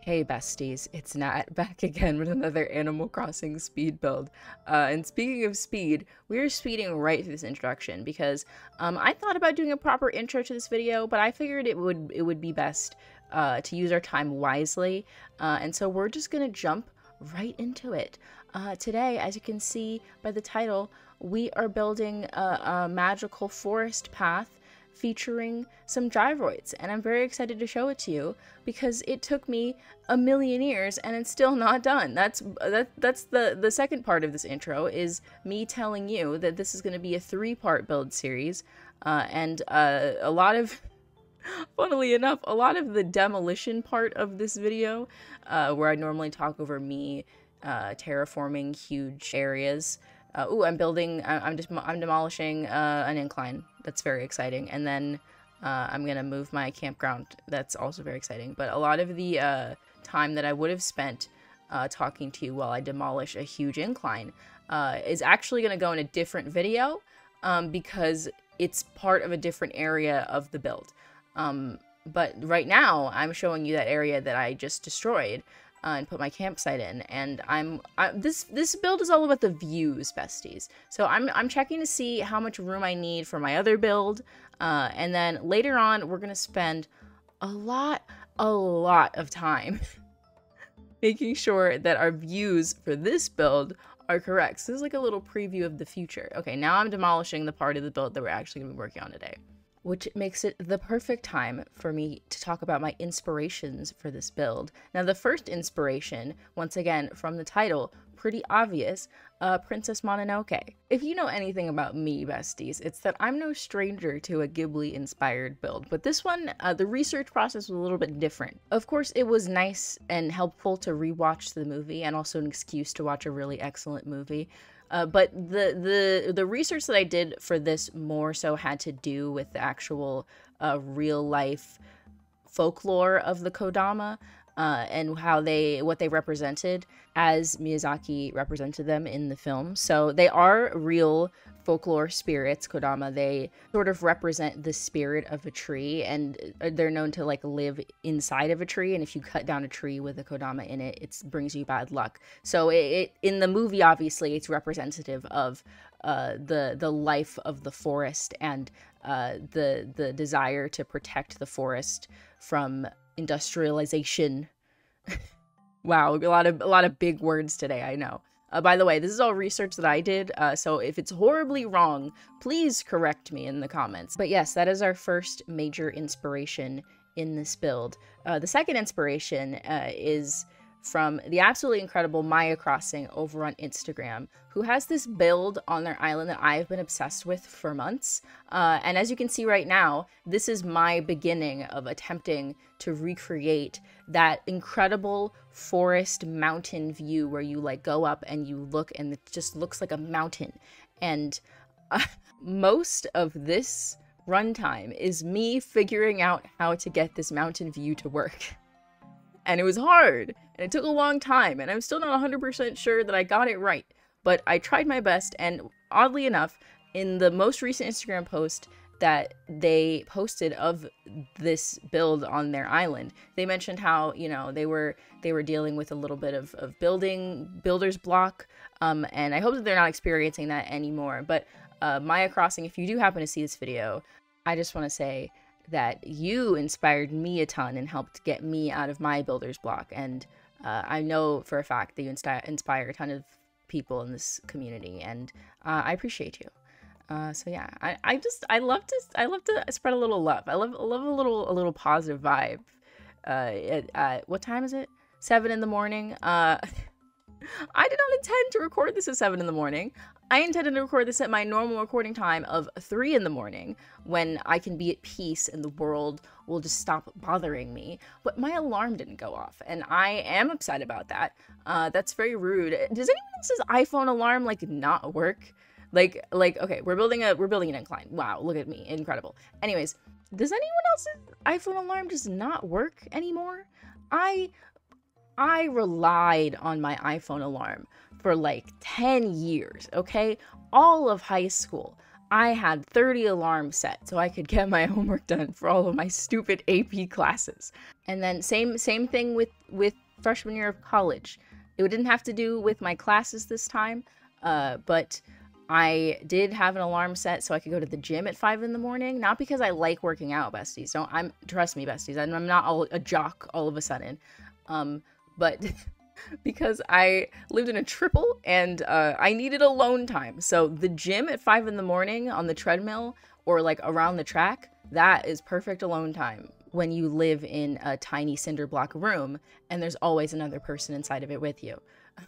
Hey besties, it's Nat back again with another Animal Crossing speed build. And speaking of speed, we're speeding right through this introduction because I thought about doing a proper intro to this video, but I figured it would be best to use our time wisely. And so we're just gonna jump right into it. Today, as you can see by the title, we are building a magical forest path featuring some gyroids, and I'm very excited to show it to you because it took me a million years and it's still not done. That's the second part of this intro, is me telling you that this is going to be a 3-part build series, and a lot of funnily enough, a lot of the demolition part of this video, where I normally talk over me terraforming huge areas. I'm demolishing an incline. That's very exciting. And then I'm gonna move my campground. That's also very exciting. But a lot of the time that I would have spent talking to you while I demolish a huge incline is actually gonna go in a different video, because it's part of a different area of the build. But right now I'm showing you that area that I just destroyed and put my campsite in, and this build is all about the views, besties. So I'm checking to see how much room I need for my other build, and then later on we're gonna spend a lot of time making sure that our views for this build are correct. So this is like a little preview of the future. Okay, now I'm demolishing the part of the build that we're actually gonna be working on today, which makes it the perfect time for me to talk about my inspirations for this build. Now, the first inspiration, once again, from the title, pretty obvious, Princess Mononoke. If you know anything about me, besties, it's that I'm no stranger to a Ghibli-inspired build, but this one, the research process was a little bit different. Of course, it was nice and helpful to rewatch the movie, and also an excuse to watch a really excellent movie. But the research that I did for this more so had to do with the actual real life folklore of the Kodama, and what they represented as Miyazaki represented them in the film. So they are real folklore spirits, Kodama. They sort of represent the spirit of a tree, and they're known to like live inside of a tree, and if you cut down a tree with a Kodama in it, it brings you bad luck. So it in the movie, obviously it's representative of the life of the forest, and the desire to protect the forest from industrialization. Wow, a lot of big words today, I know. By the way, this is all research that I did, so if it's horribly wrong, please correct me in the comments. But yes, that is our first major inspiration in this build. The second inspiration is from the absolutely incredible Maya Crossing over on Instagram, who has this build on their island that I've been obsessed with for months. And as you can see right now, this is my beginning of attempting to recreate that incredible forest mountain view where you like go up and you look and it just looks like a mountain. And most of this runtime is me figuring out how to get this mountain view to work. And it was hard, and it took a long time, and I'm still not 100% sure that I got it right, but I tried my best. And oddly enough, in the most recent Instagram post that they posted of this build on their island, they mentioned how, you know, they were dealing with a little bit of builder's block, and I hope that they're not experiencing that anymore. But Maya Crossing, if you do happen to see this video, I just want to say that you inspired me a ton and helped get me out of my builder's block, and I know for a fact that you inspire a ton of people in this community, and I appreciate you. So yeah, I love to spread a little love. I love a little positive vibe. What time is it? 7 in the morning. I did not intend to record this at 7 in the morning. I intended to record this at my normal recording time of 3 in the morning, when I can be at peace and the world will just stop bothering me. But my alarm didn't go off, and I am upset about that. That's very rude. Does anyone else's iPhone alarm like not work? Like okay, we're building an incline. Wow, look at me, incredible. Anyways, does anyone else's iPhone alarm just not work anymore? I relied on my iPhone alarm for like 10 years, okay? All of high school, I had 30 alarms set so I could get my homework done for all of my stupid AP classes. And then same thing with freshman year of college. It didn't have to do with my classes this time, but I did have an alarm set so I could go to the gym at 5 in the morning. Not because I like working out, besties. Trust me, besties. I'm not a jock all of a sudden, but because I lived in a triple and I needed alone time. So the gym at 5 in the morning on the treadmill or like around the track, that is perfect alone time when you live in a tiny cinder block room and there's always another person inside of it with you.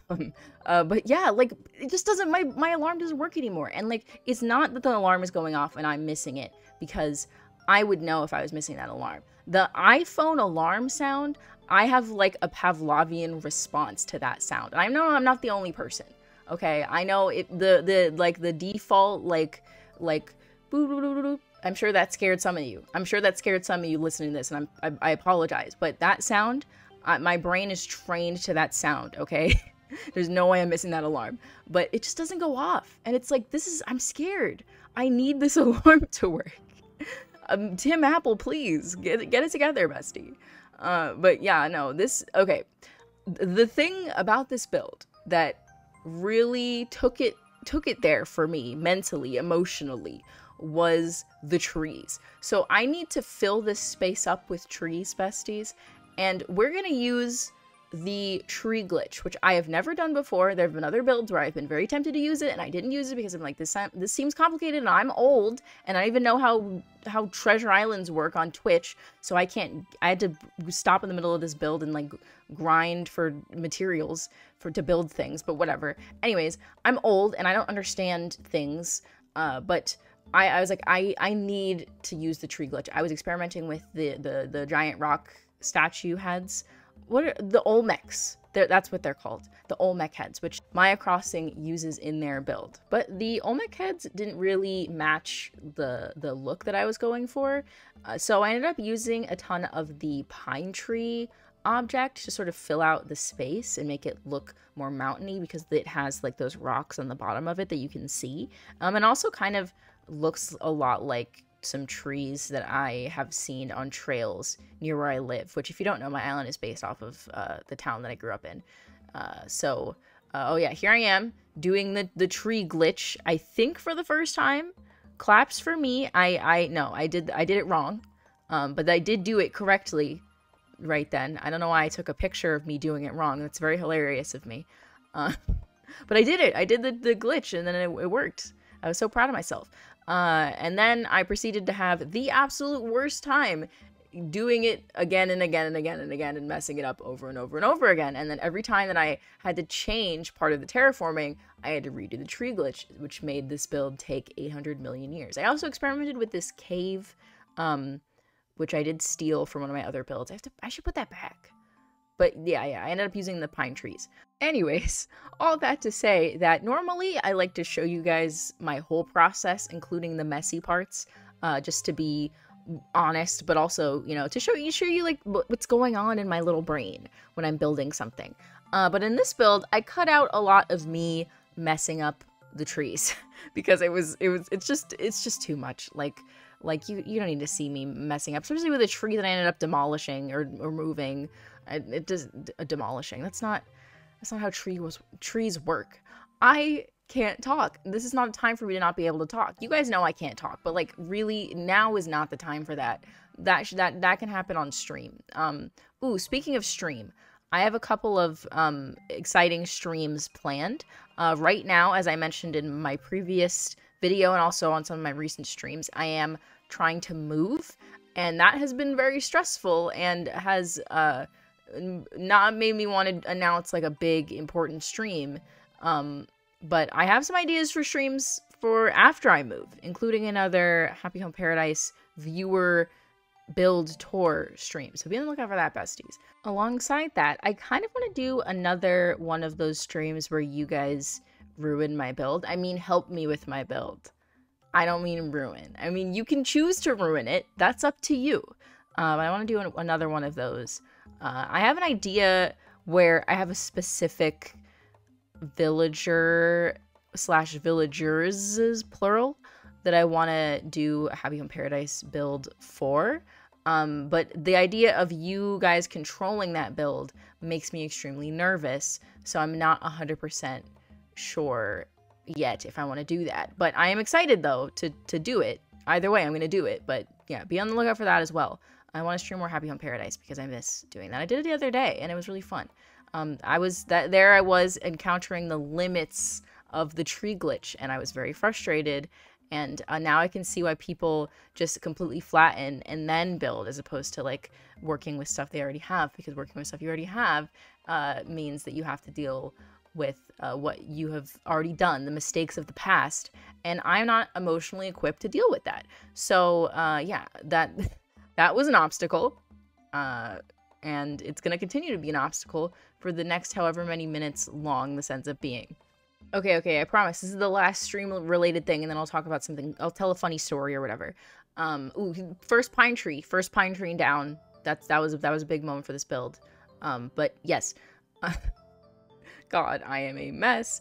But yeah, like it just doesn't, my alarm doesn't work anymore. And like, it's not that the alarm is going off and I'm missing it, because I would know if I was missing that alarm. The iPhone alarm sound, I have like a Pavlovian response to that sound. And I know I'm not the only person. Okay, I know the default like boo boo boo boo. I'm sure that scared some of you. I'm sure that scared some of you listening to this, and I apologize. But that sound, my brain is trained to that sound. Okay, there's no way I'm missing that alarm. But it just doesn't go off, and it's like I'm scared. I need this alarm to work. Tim Apple, please get it together, bestie. But yeah, no, okay. The thing about this build that really took it there for me mentally, emotionally, was the trees. So I need to fill this space up with trees, besties, and we're gonna use the tree glitch, which I have never done before. There have been other builds where I've been very tempted to use it, and I didn't use it because I'm like, this seems complicated, and I'm old, and I don't even know how treasure islands work on Twitch, so I had to stop in the middle of this build and like grind for materials to build things, but whatever. Anyways, I'm old and I don't understand things, but I was like, I need to use the tree glitch. I was experimenting with the giant rock statue heads. What are the Olmecs? That's what they're called. The Olmec heads, which Maya Crossing uses in their build. But the Olmec heads didn't really match the look that I was going for. So I ended up using a ton of the pine tree object to sort of fill out the space and make it look more mountainy, because it has like those rocks on the bottom of it that you can see. And also kind of looks a lot like some trees that I have seen on trails near where I live, which if you don't know, my island is based off of the town that I grew up in. Oh yeah, here I am doing the tree glitch, I think for the first time. Claps for me. I did it wrong, but I did do it correctly right then. I don't know why I took a picture of me doing it wrong. That's very hilarious of me. But I did it. I did the glitch, and then it worked. I was so proud of myself. And then I proceeded to have the absolute worst time doing it again and again and again and again and messing it up over and over and over again. And then every time that I had to change part of the terraforming, I had to redo the tree glitch, which made this build take 800 million years. I also experimented with this cave, which I did steal from one of my other builds. I should put that back. But yeah, I ended up using the pine trees. Anyways, all that to say that normally I like to show you guys my whole process, including the messy parts, just to be honest, but also, you know, to show you like what's going on in my little brain when I'm building something. But in this build, I cut out a lot of me messing up the trees because it's just too much. Like you don't need to see me messing up, especially with a tree that I ended up demolishing or moving. It does demolishing. That's not how trees work. I can't talk. This is not a time for me to not be able to talk. You guys know I can't talk, but like really now is not the time for that. That can happen on stream. Ooh, speaking of stream, I have a couple of exciting streams planned. Right now, as I mentioned in my previous video and also on some of my recent streams, I am trying to move, and that has been very stressful and has not made me want to announce like a big important stream. But I have some ideas for streams for after I move, including another Happy Home Paradise viewer build tour stream. So be on the lookout for that, besties. Alongside that, I kind of want to do another one of those streams where you guys ruin my build. I mean, help me with my build. I don't mean ruin. I mean, you can choose to ruin it. That's up to you. But I want to do another one of those. I have an idea where I have a specific villager / villagers, plural, that I want to do a Happy Home Paradise build for. But the idea of you guys controlling that build makes me extremely nervous, so I'm not 100% sure yet if I want to do that. But I am excited, though, to do it. Either way, I'm going to do it. But yeah, be on the lookout for that as well. I want to stream more Happy Home Paradise because I miss doing that. I did it the other day, and it was really fun. I was encountering the limits of the tree glitch, and I was very frustrated. And now I can see why people just completely flatten and then build, as opposed to like working with stuff they already have, because working with stuff you already have means that you have to deal with what you have already done, the mistakes of the past, and I'm not emotionally equipped to deal with that. So yeah, that was an obstacle, and it's going to continue to be an obstacle for the next however many minutes long this ends up being. Okay, I promise. This is the last stream-related thing, and then I'll talk about something. I'll tell a funny story or whatever. Ooh, first pine tree down. That was a big moment for this build. But yes. God, I am a mess.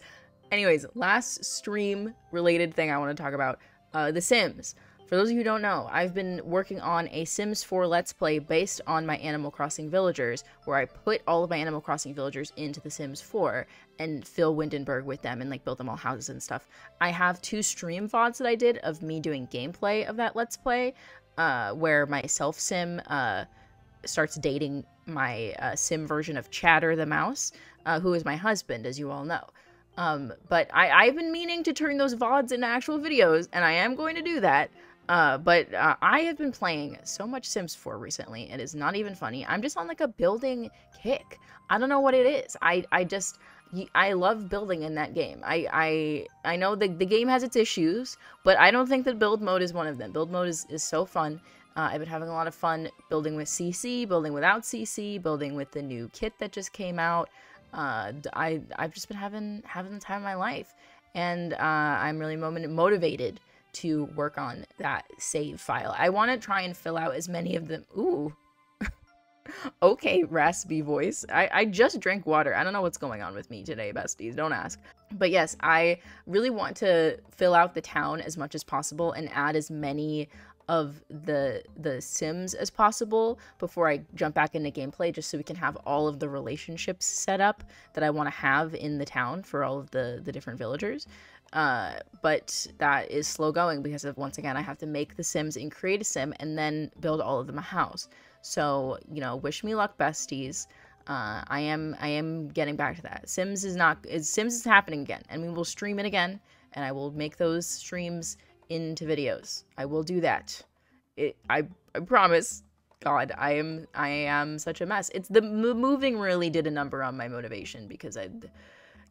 Anyways, last stream-related thing I want to talk about. The Sims. For those of you who don't know, I've been working on a Sims 4 Let's Play based on my Animal Crossing villagers, where I put all of my Animal Crossing villagers into The Sims 4 and fill Windenburg with them and like build them all houses and stuff. I have 2 stream VODs that I did of me doing gameplay of that Let's Play, where my self-sim starts dating my sim version of Chatter the Mouse, who is my husband, as you all know. But I've been meaning to turn those VODs into actual videos, and I am going to do that. But I have been playing so much Sims 4 recently. It is not even funny. I'm just on like a building kick. I don't know what it is. I love building in that game. I know the game has its issues, but I don't think that build mode is one of them. Build mode is so fun. I've been having a lot of fun building with CC, building without CC, building with the new kit that just came out. I've just been having the time of my life, and I'm really motivated to work on that save file. I want to try and fill out as many of them. Ooh. Okay, raspy voice. I just drank water. I don't know what's going on with me today, besties. Don't ask. But yes, I really want to fill out the town as much as possible and add as many of the Sims as possible before I jump back into gameplay, just so we can have all of the relationships set up that I want to have in the town for all of the different villagers. But that is slow going because of, once again, I have to make the Sims and create a Sim and then build all of them a house. So, you know, wish me luck, besties. I am getting back to that. Sims is happening again, and we will stream it again, and I will make those streams into videos. I will do that. I promise. God, I am such a mess. It's the moving really did a number on my motivation, because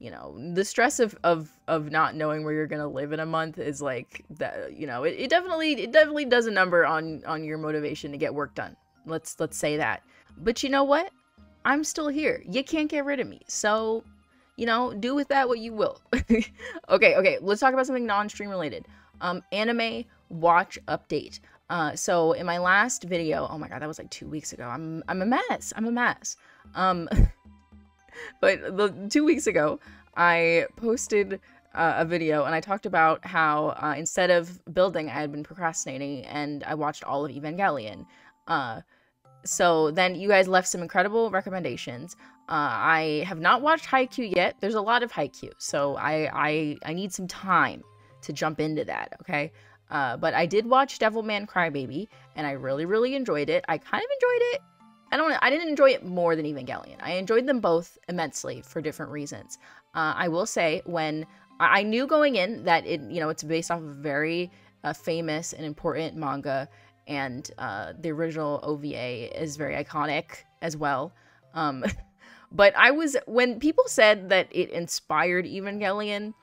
you know, the stress of not knowing where you're gonna live in a month is like that. You know, it definitely does a number on your motivation to get work done. Let's say that. But you know what? I'm still here. You can't get rid of me. So, you know, do with that what you will. Okay. Let's talk about something non-stream related. Anime watch update. So in my last video, oh my god, that was like 2 weeks ago. I'm a mess. But 2 weeks ago, I posted a video, and I talked about how instead of building, I had been procrastinating, and I watched all of Evangelion. So then you guys left some incredible recommendations. I have not watched Haikyuu yet. There's a lot of Haikyuu, so I need some time to jump into that, okay? But I did watch Devilman Crybaby, and I really enjoyed it. I kind of enjoyed it. I didn't enjoy it more than Evangelion. I enjoyed them both immensely for different reasons. I will say, when I knew going in that it's based off of a very famous and important manga, and the original OVA is very iconic as well. But when people said that it inspired Evangelion,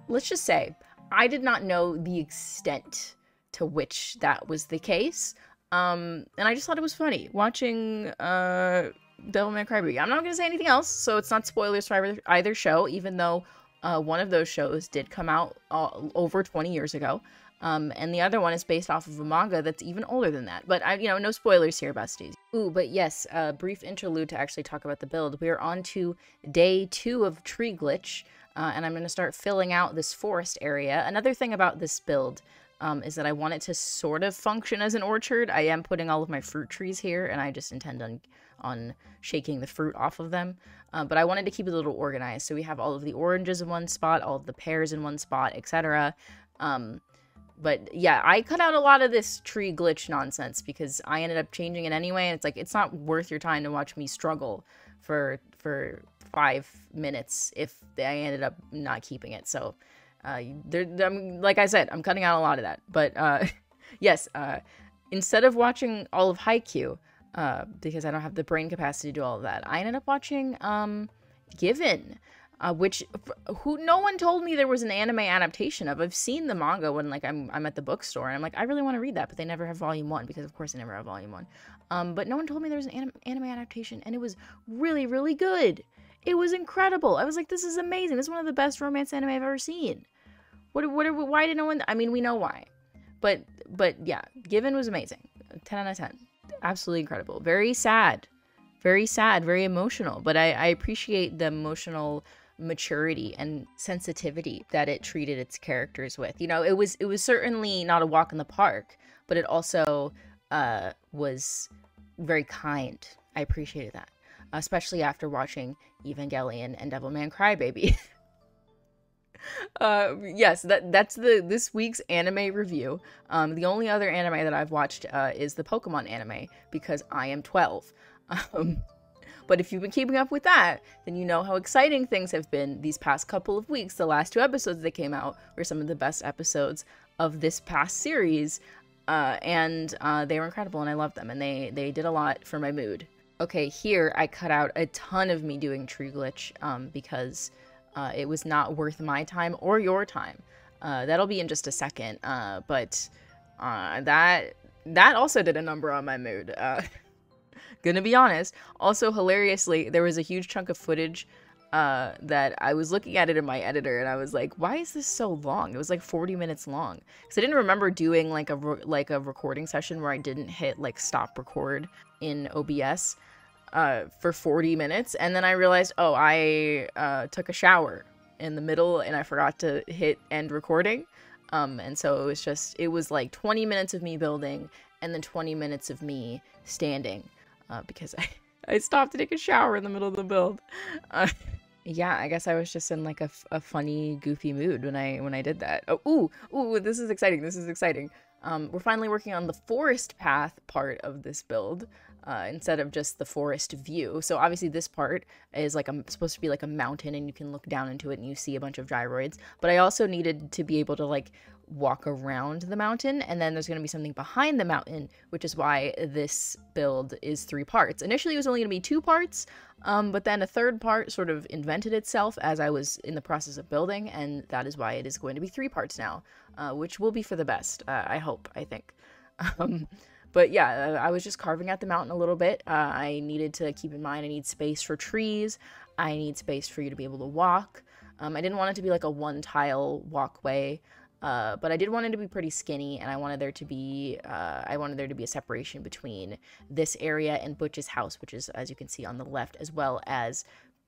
let's just say, I did not know the extent to which that was the case. And I just thought it was funny watching Devilman Crybaby. I'm not going to say anything else, so it's not spoilers for either show, even though one of those shows did come out over 20 years ago. And the other one is based off of a manga that's even older than that. But, no spoilers here, besties. Ooh, but yes, a brief interlude to actually talk about the build. We are on to day 2 of Tree Glitch, and I'm going to start filling out this forest area. Another thing about this build is that I want it to sort of function as an orchard. I am putting all of my fruit trees here, and I just intend on shaking the fruit off of them. But I wanted to keep it a little organized. So we have all of the oranges in one spot, all of the pears in one spot, etc. But yeah, I cut out a lot of this tree glitch nonsense because I ended up changing it anyway. And it's like, it's not worth your time to watch me struggle for 5 minutes if I ended up not keeping it. So like I said, I'm cutting out a lot of that. But yes, instead of watching all of Haikyuu, because I don't have the brain capacity to do all of that, I ended up watching Given, which no one told me there was an anime adaptation of. I've seen the manga when like I'm at the bookstore and I'm like, I really want to read that, but they never have volume 1 because of course they never have volume 1. But no one told me there was an anime adaptation, and it was really, really good. It was incredible. I was like, this is amazing. This is one of the best romance anime I've ever seen. Why did no one? I mean, we know why, but yeah, Given was amazing. 10 out of 10. Absolutely incredible. Very sad, very emotional. But I appreciate the emotional maturity and sensitivity that it treated its characters with. You know, it was certainly not a walk in the park, but it also was very kind. I appreciated that, especially after watching Evangelion and Devilman Crybaby. Yes, that's this week's anime review. The only other anime that I've watched is the Pokemon anime because I am 12. But if you've been keeping up with that, then you know how exciting things have been these past couple of weeks. The last 2 episodes that came out were some of the best episodes of this past series, and they were incredible, and I loved them, and they did a lot for my mood. Okay, here I cut out a ton of me doing Tree Glitch because it was not worth my time or your time. That'll be in just a second, but that also did a number on my mood. Gonna be honest. Also, hilariously, there was a huge chunk of footage that I was looking at it in my editor, and I was like, why is this so long? It was like 40 minutes long. Because I didn't remember doing like a recording session where I didn't hit like stop record in OBS for 40 minutes. And then I realized, oh, I took a shower in the middle and I forgot to hit end recording. And so it was like 20 minutes of me building and then 20 minutes of me standing. Because I stopped to take a shower in the middle of the build. Yeah, I guess I was just in like a funny, goofy mood when I did that. Oh, ooh, this is exciting. We're finally working on the forest path part of this build instead of just the forest view. So obviously this part is like supposed to be like a mountain, and you can look down into it and you see a bunch of gyroids. But I also needed to be able to like walk around the mountain, and then there's going to be something behind the mountain, which is why this build is 3 parts. Initially it was only going to be 2 parts, but then a 3rd part sort of invented itself as I was in the process of building, and that is why it is going to be 3 parts now, which will be for the best, I think. But yeah, I was just carving out the mountain a little bit. I needed to keep in mind I need space for trees, I need space for you to be able to walk. I didn't want it to be like a 1-tile walkway. But I did want it to be pretty skinny, and I wanted there to be a separation between this area and Butch's house, which is, as you can see on the left, as well as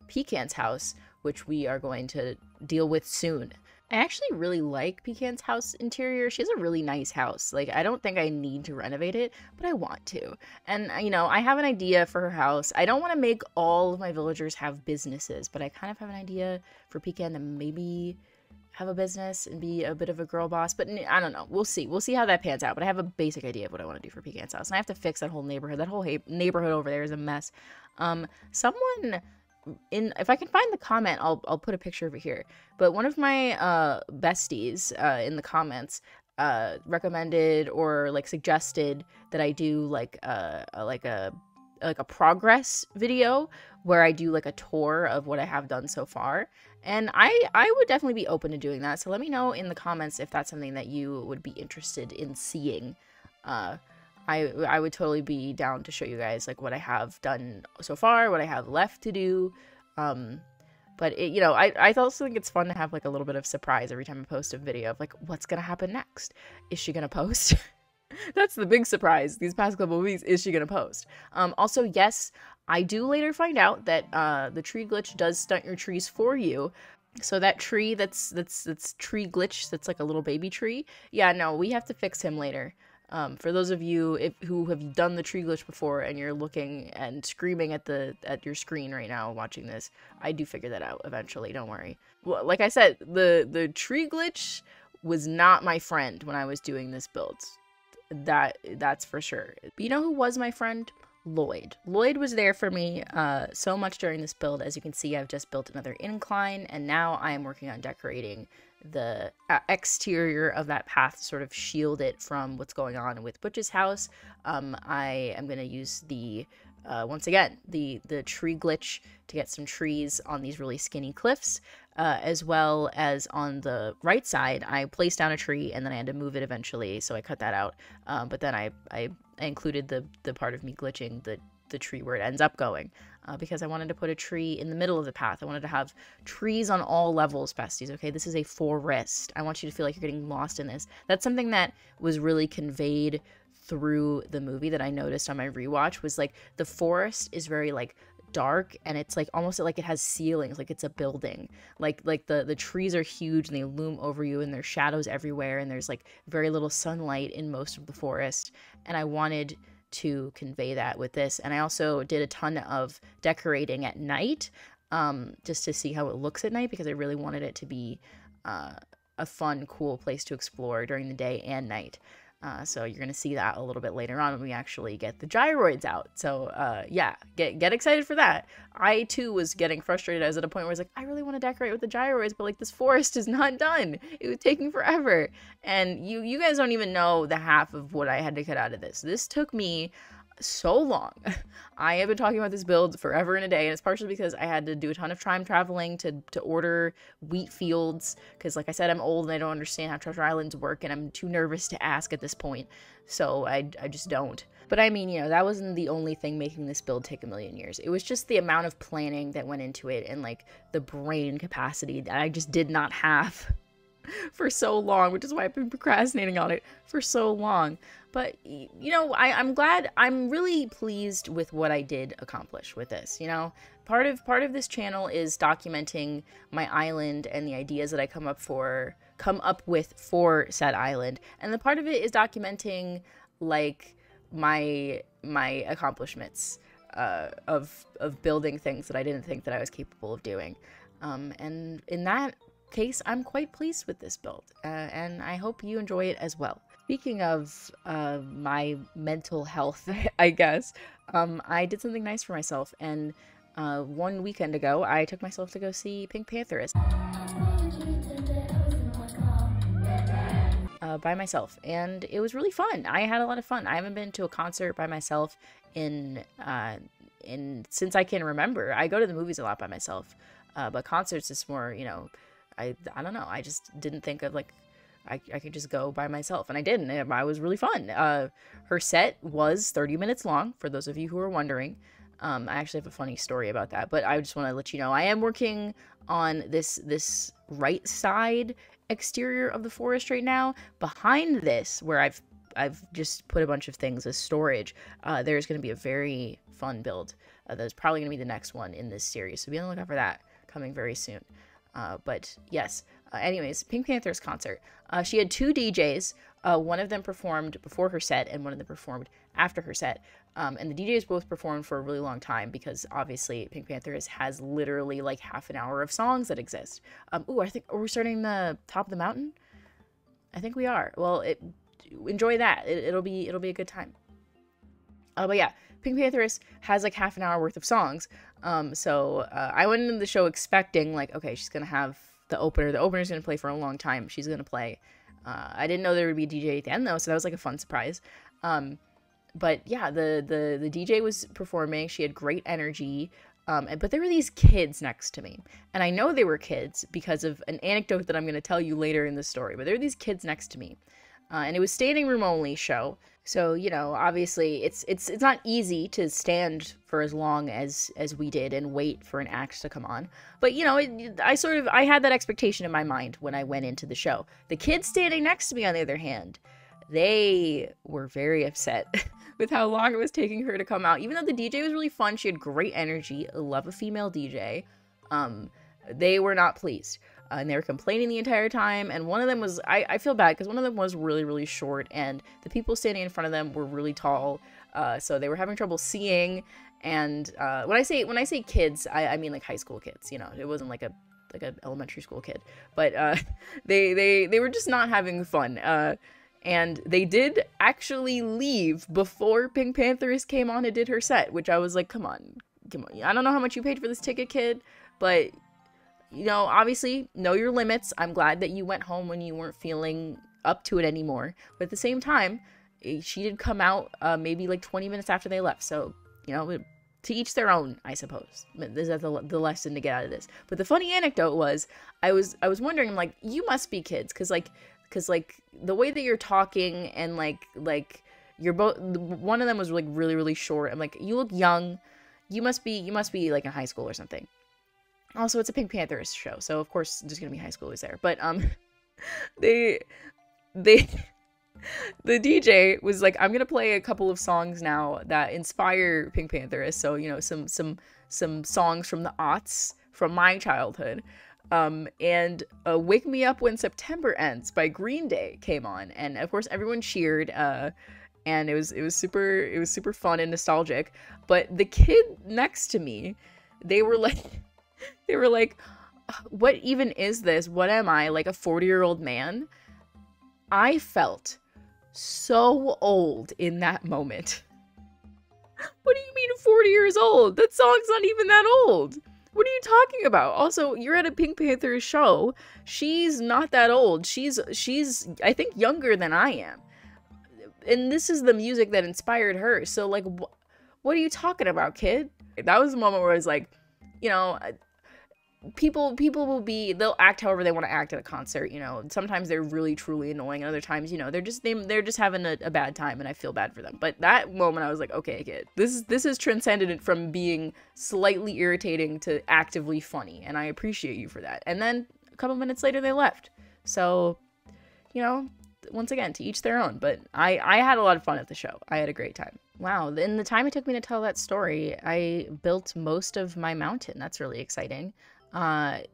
Pecan's house, which we are going to deal with soon. I actually really like Pecan's house interior. She has a really nice house. Like, I don't think I need to renovate it, but I want to. And, you know, I have an idea for her house. I don't want to make all of my villagers have businesses, but I kind of have an idea for Pecan to maybe have a business and be a bit of a girl boss, but I don't know. We'll see how that pans out, but I have a basic idea of what I want to do for Pecan's house, and I have to fix that whole neighborhood. That whole neighborhood over there is a mess. Someone if I can find the comment, I'll put a picture of it here, but one of my besties in the comments recommended or like suggested that I do like a progress video where I do like a tour of what I have done so far. And I would definitely be open to doing that. So let me know in the comments if that's something that you would be interested in seeing. I would totally be down to show you guys like what I have done so far, what I have left to do. But you know, I also think it's fun to have like a little bit of surprise every time I post a video of like, what's gonna happen next? Is she gonna post? That's the big surprise these past couple of weeks. Is she gonna post? Also, yes, I do later find out that the tree glitch does stunt your trees for you. So that tree that's tree glitch, that's like a little baby tree. Yeah, no, we have to fix him later. For those of you who have done the tree glitch before and you're looking and screaming at your screen right now watching this, I do figure that out eventually, don't worry. Well, like I said, the tree glitch was not my friend when I was doing this build. That's for sure. But you know who was my friend? Lloyd. Lloyd was there for me so much during this build. As you can see, I've just built another incline, and now I am working on decorating the exterior of that path to sort of shield it from what's going on with Butch's house. I am going to use the once again the tree glitch to get some trees on these really skinny cliffs, as well as on the right side I placed down a tree and then I had to move it eventually, so I cut that out, but then I included the part of me glitching the tree where it ends up going, because I wanted to put a tree in the middle of the path. I wanted to have trees on all levels, besties, okay? This is a forest. I want you to feel like you're getting lost in this. That's something that was really conveyed through the movie that I noticed on my rewatch, was like the forest is very like dark, and it's like almost like it has ceilings, like it's a building. Like the trees are huge and they loom over you and there's shadows everywhere and there's like very little sunlight in most of the forest, and I wanted to convey that with this. And I also did a ton of decorating at night, just to see how it looks at night, because I really wanted it to be a fun, cool place to explore during the day and night. So you're going to see that a little bit later on when we actually get the gyroids out. So yeah, get excited for that. I too was getting frustrated. I was at a point where I was like, I really want to decorate with the gyroids, but like this forest is not done. It was taking forever. And you guys don't even know the half of what I had to cut out of this. This took me so long. I have been talking about this build forever and a day, and it's partially because I had to do a ton of time traveling to order wheat fields, because like I said, I'm old and I don't understand how treasure islands work, and I'm too nervous to ask at this point, so I just don't. But I mean, you know, that wasn't the only thing making this build take a million years. It was just the amount of planning that went into it, and like the brain capacity that I just did not have for so long, which is why I've been procrastinating on it for so long. But, you know, I'm glad, I'm really pleased with what I did accomplish with this, you know? Part of this channel is documenting my island and the ideas that I come up with for said island. And the part of it is documenting, like, my accomplishments of building things that I didn't think that I was capable of doing. And in that case, I'm quite pleased with this build, and I hope you enjoy it as well. Speaking of my mental health, I guess, I did something nice for myself, and one weekend ago, I took myself to go see Pink Panther by myself, and it was really fun. I had a lot of fun. I haven't been to a concert by myself in since I can remember. I go to the movies a lot by myself, but concerts is more, you know, I don't know. I just didn't think of like I could just go by myself, and I didn't. It was really fun. Her set was 30 minutes long, for those of you who are wondering. I actually have a funny story about that, but I just want to let you know I am working on this right side exterior of the forest right now. Behind this, where I've just put a bunch of things as storage, there's going to be a very fun build. That's probably going to be the next one in this series, so be on the lookout for that coming very soon. But yes, anyways, Pink Panther's concert. She had two DJs. One of them performed before her set, and one of them performed after her set. And the DJs both performed for a really long time, because obviously Pink Panther has literally like half an hour of songs that exist. Ooh, I think, are we starting the top of the mountain? I think we are. Well, enjoy that. It'll be a good time. But yeah, Pink Panther has like half an hour worth of songs. So I went into the show expecting like, okay, she's gonna have the opener. The opener's gonna play for a long time. She's gonna play. I didn't know there would be a DJ at the end though, so that was like a fun surprise. But yeah, the DJ was performing. She had great energy. But there were these kids next to me, and I know they were kids because of an anecdote that I'm gonna tell you later in the story. But there were these kids next to me. And it was standing room only show, so you know, obviously it's not easy to stand for as long as we did and wait for an act to come on. But you know, I had that expectation in my mind when I went into the show. The kids standing next to me, on the other hand, they were very upset with how long it was taking her to come out. Even though the DJ was really fun, she had great energy. I love a female DJ. They were not pleased. And they were complaining the entire time. And one of them was, I feel bad because one of them was really, really short. And the people standing in front of them were really tall. So they were having trouble seeing. And when I say kids, I mean like high school kids. You know, it wasn't like an elementary school kid. But they were just not having fun. And they did actually leave before Pink Panthers came on and did her set, which I was like, come on. I don't know how much you paid for this ticket, kid, but, you know, obviously, know your limits. I'm glad that you went home when you weren't feeling up to it anymore. But at the same time, she did come out maybe like 20 minutes after they left. So, you know, to each their own, I suppose. Is that the lesson to get out of this? But the funny anecdote was, I was wondering, like, you must be kids, because the way that you're talking and like you're both, one of them was like really, really short. I'm like, you look young. You must be like in high school or something. Also, it's a Pink Panthers show, so of course there's gonna be high schoolers there. But they the DJ was like, I'm gonna play a couple of songs now that inspire Pink Panthers. So, you know, some songs from the aughts, from my childhood. And Wake Me Up When September Ends by Green Day came on, and of course everyone cheered, and it was super fun and nostalgic. But the kid next to me, they were like, what even is this? What am I, like a 40-year-old man? I felt so old in that moment. What do you mean 40 years old? That song's not even that old. What are you talking about? Also, you're at a Pink Panthers show. She's not that old. She's I think younger than I am. And this is the music that inspired her. So like, what are you talking about, kid? That was the moment where I was like, you know, people they'll act however they want to act at a concert. You know, sometimes they're really truly annoying, and other times, you know, they're just having a bad time, and I feel bad for them. But that moment I was like, okay, kid, this is transcended from being slightly irritating to actively funny, and I appreciate you for that. And then a couple minutes later they left. So, you know, once again, to each their own. But I had a lot of fun at the show. I had a great time. Wow, in the time it took me to tell that story, I built most of my mountain. That's really exciting. I'm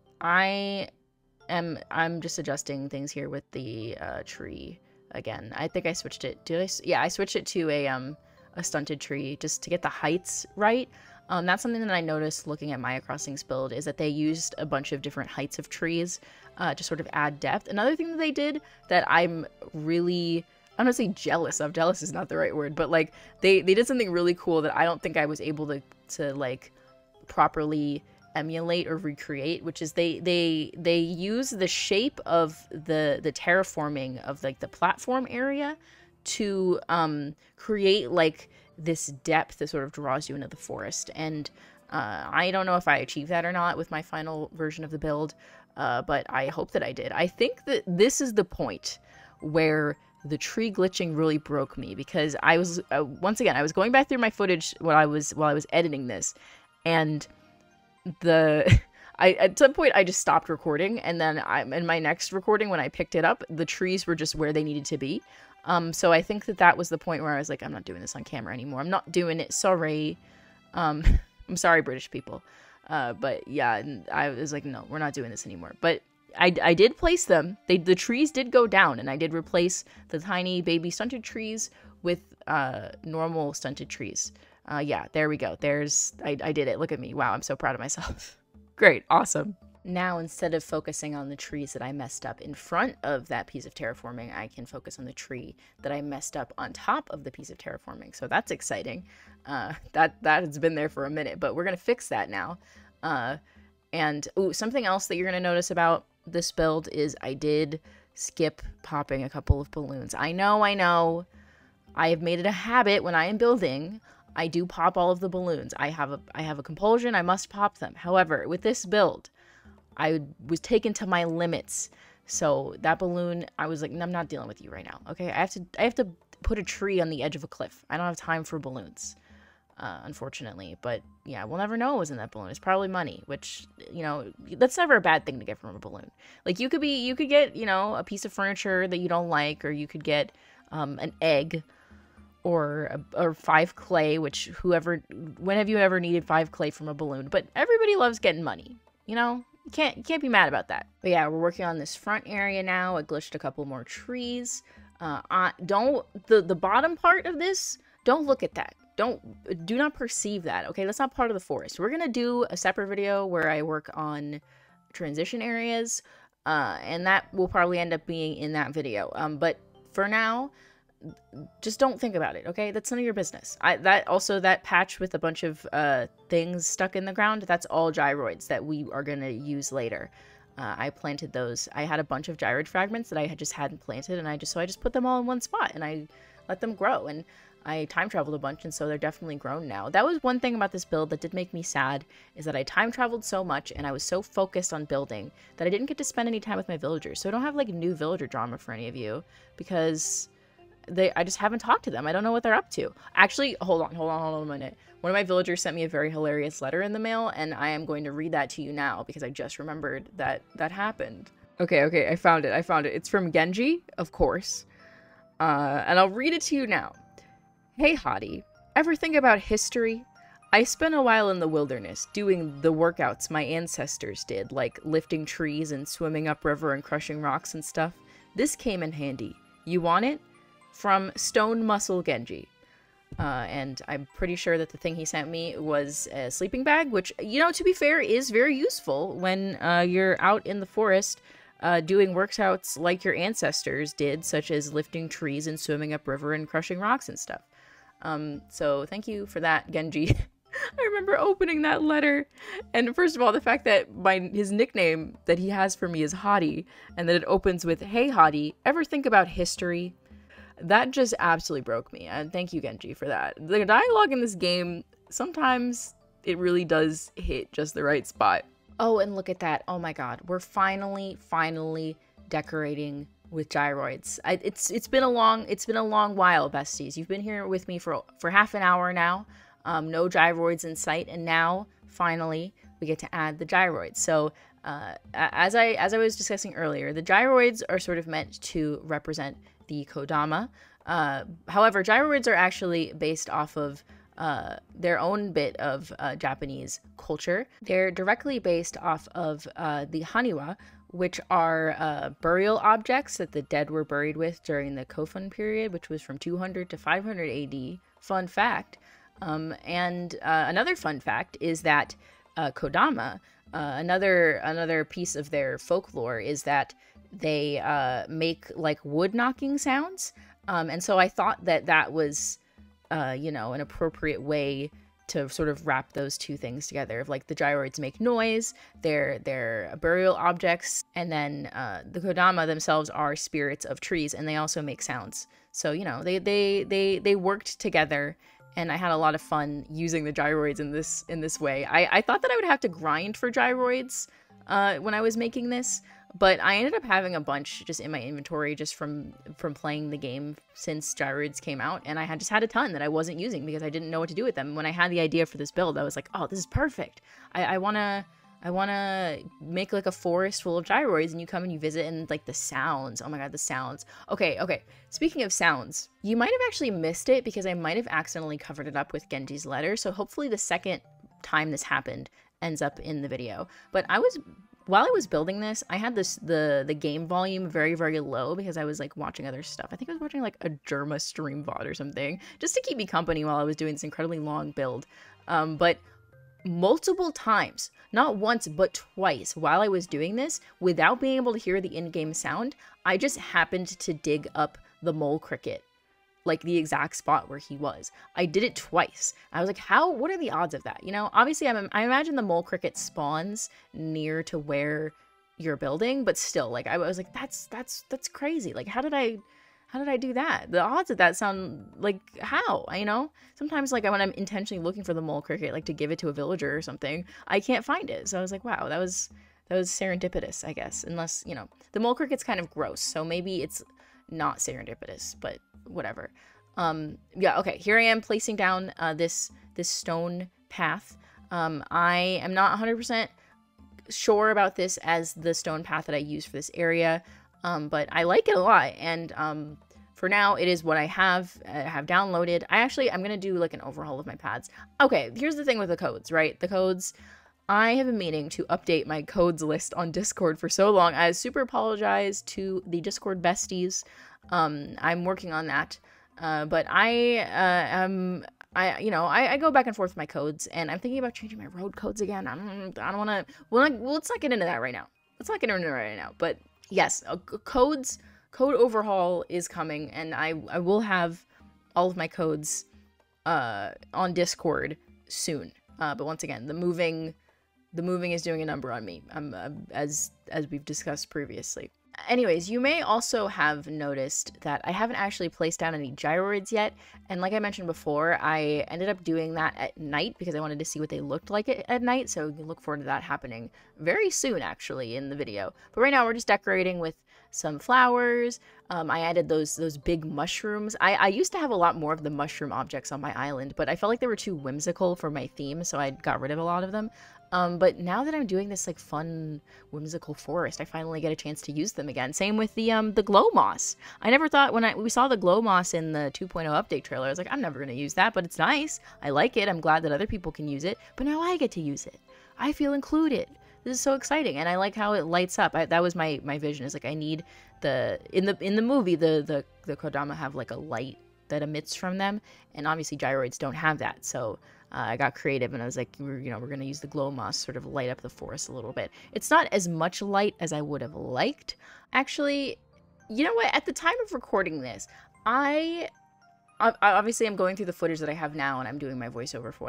just adjusting things here with the tree again. I think I switched it. I switched it to a stunted tree just to get the heights right. That's something that I noticed looking at Maya Crossing's build, is that they used a bunch of different heights of trees to sort of add depth. Another thing that they did that I'm really, I'm gonna say jealous of. Jealous is not the right word, but like they did something really cool that I don't think I was able to like properly emulate or recreate, which is they use the shape of the terraforming of like the platform area to create like this depth that sort of draws you into the forest. And I don't know if I achieved that or not with my final version of the build, but I hope that I did. I think that this is the point where the tree glitching really broke me, because I was once again, I was going back through my footage while I was editing this, and at some point I just stopped recording, and then in my next recording when I picked it up, the trees were just where they needed to be. So I think that was the point where I was like, I'm not doing this on camera anymore. I'm not doing it. Sorry. I'm sorry, British people. But yeah, and I was like, no, we're not doing this anymore. But I did place them. The trees did go down, and I did replace the tiny baby stunted trees with normal stunted trees. Yeah, there we go. I did it. Look at me. Wow, I'm so proud of myself. Great. Awesome. Now, instead of focusing on the trees that I messed up in front of that piece of terraforming, I can focus on the tree that I messed up on top of the piece of terraforming. So that's exciting. That has been there for a minute, but we're going to fix that now. And something else that you're going to notice about this build is I did skip popping a couple of balloons. I know. I have made it a habit when I am building. I do pop all of the balloons. I have a compulsion. I must pop them. However, with this build, I was taken to my limits. So that balloon, I was like, no, I'm not dealing with you right now. Okay, I have to put a tree on the edge of a cliff. I don't have time for balloons, unfortunately. But yeah, we'll never know what was in that balloon. It's probably money, which, you know, that's never a bad thing to get from a balloon. Like you could get, you know, a piece of furniture that you don't like, or you could get an egg, or 5 clay, which when have you ever needed 5 clay from a balloon? But everybody loves getting money, you know? can't be mad about that. But yeah, we're working on this front area now. I glitched a couple more trees. The bottom part of this, don't look at that. Do not perceive that, okay? That's not part of the forest. We're gonna do a separate video where I work on transition areas, and that will probably end up being in that video. But for now, just don't think about it, okay? That's none of your business. That patch with a bunch of things stuck in the ground, that's all gyroids that we are gonna use later. I planted those. I had a bunch of gyroid fragments that I just hadn't planted, and I just put them all in one spot, and I let them grow, and I time traveled a bunch, and so they're definitely grown now. That was one thing about this build that did make me sad, is that I time traveled so much, and I was so focused on building that I didn't get to spend any time with my villagers. So I don't have like new villager drama for any of you, because I just haven't talked to them. I don't know what they're up to. Actually, hold on a minute. One of my villagers sent me a very hilarious letter in the mail, and I am going to read that to you now because I just remembered that happened. Okay, I found it. It's from Genji, of course. And I'll read it to you now. Hey, Hottie. Ever think about history? I spent a while in the wilderness doing the workouts my ancestors did, like lifting trees and swimming upriver and crushing rocks and stuff. This came in handy. You want it? From Stone Muscle Genji. And I'm pretty sure that the thing he sent me was a sleeping bag, which, you know, to be fair, is very useful when you're out in the forest doing workouts like your ancestors did, such as lifting trees and swimming upriver and crushing rocks and stuff. So thank you for that, Genji. I remember opening that letter, and first of all, the fact that his nickname that he has for me is Hottie, and that it opens with, "Hey Hottie, ever think about history?" That just absolutely broke me, and thank you, Genji, for that. The dialogue in this game, sometimes it really does hit just the right spot. Oh, and look at that. Oh my god. We're finally decorating with gyroids. It's been a long while, besties. You've been here with me for half an hour now. No gyroids in sight, and now, finally, we get to add the gyroids. So, as I was discussing earlier, the gyroids are sort of meant to represent the Kodama. However, gyroids are actually based off of their own bit of Japanese culture. They're directly based off of the Haniwa, which are burial objects that the dead were buried with during the Kofun period, which was from 200 to 500 AD. Fun fact. And another fun fact is that Kodama, another piece of their folklore is that they make like wood knocking sounds. And so I thought that was, an appropriate way to sort of wrap those two things together. Like the gyroids make noise, they're burial objects, and then the Kodama themselves are spirits of trees, and they also make sounds. So, they worked together, and I had a lot of fun using the gyroids in this way. I thought that I would have to grind for gyroids when I was making this, but I ended up having a bunch just in my inventory just from playing the game since gyroids came out, and I just had a ton that I wasn't using because I didn't know what to do with them. When I had the idea for this build, I was like, oh, this is perfect. I wanna make like a forest full of gyroids, and you come and you visit, and like the sounds. Oh my god, the sounds. Okay. Speaking of sounds, you might have actually missed it because I might have accidentally covered it up with Genji's letter. So hopefully the second time this happened ends up in the video. But while I was building this, I had the game volume very, very low because I was like watching other stuff. I think I was watching like a Derma stream VOD or something just to keep me company while I was doing this incredibly long build. But multiple times, not once but twice while I was doing this, without being able to hear the in-game sound, I just happened to dig up the mole cricket, like the exact spot where he was. I did it twice. I was like, what are the odds of that? Obviously I imagine the mole cricket spawns near to where you're building, but still, like, I was like, that's crazy. Like, how did I do that? The odds of that sound like, how? Sometimes, like, when I'm intentionally looking for the mole cricket, like to give it to a villager or something, I can't find it. So I was like, wow, that was serendipitous, I guess. Unless, the mole cricket's kind of gross, so maybe it's not serendipitous, but whatever. Yeah, okay, here I am placing down this stone path. I am not 100% sure about this as the stone path that I use for this area, but I like it a lot, and for now it is what I have downloaded. I'm gonna do like an overhaul of my pads. Okay, here's the thing with the codes, right? The codes, I have been meaning to update my codes list on Discord for so long. I super apologize to the Discord besties. I'm working on that. But I go back and forth with my codes, and I'm thinking about changing my road codes again. I don't want to. Well, let's not get into that right now. But yes, code overhaul is coming, and I will have all of my codes on Discord soon. But once again, the moving is doing a number on me, as we've discussed previously. Anyways, you may also have noticed that I haven't actually placed down any gyroids yet, and like I mentioned before, I ended up doing that at night because I wanted to see what they looked like at night, so you can look forward to that happening very soon, actually, in the video. But right now, we're just decorating with some flowers. I added those big mushrooms. I used to have a lot more of the mushroom objects on my island, but I felt like they were too whimsical for my theme, so I got rid of a lot of them. But now that I'm doing this like fun, whimsical forest, I finally get a chance to use them again. Same with the glow moss. I never thought when we saw the glow moss in the 2.0 update trailer, I was like, I'm never gonna use that, but it's nice. I like it. I'm glad that other people can use it, but now I get to use it. I feel included. This is so exciting, and I like how it lights up. That was my vision. Is like I need in the movie the Kodama have like a light that emits from them, and obviously gyroids don't have that. So I got creative, and I was like, we're gonna use the glow moss sort of light up the forest a little bit. It's not as much light as I would have liked. Actually, you know what? At the time of recording this, I obviously I'm going through the footage that I have now, and I'm doing my voiceover for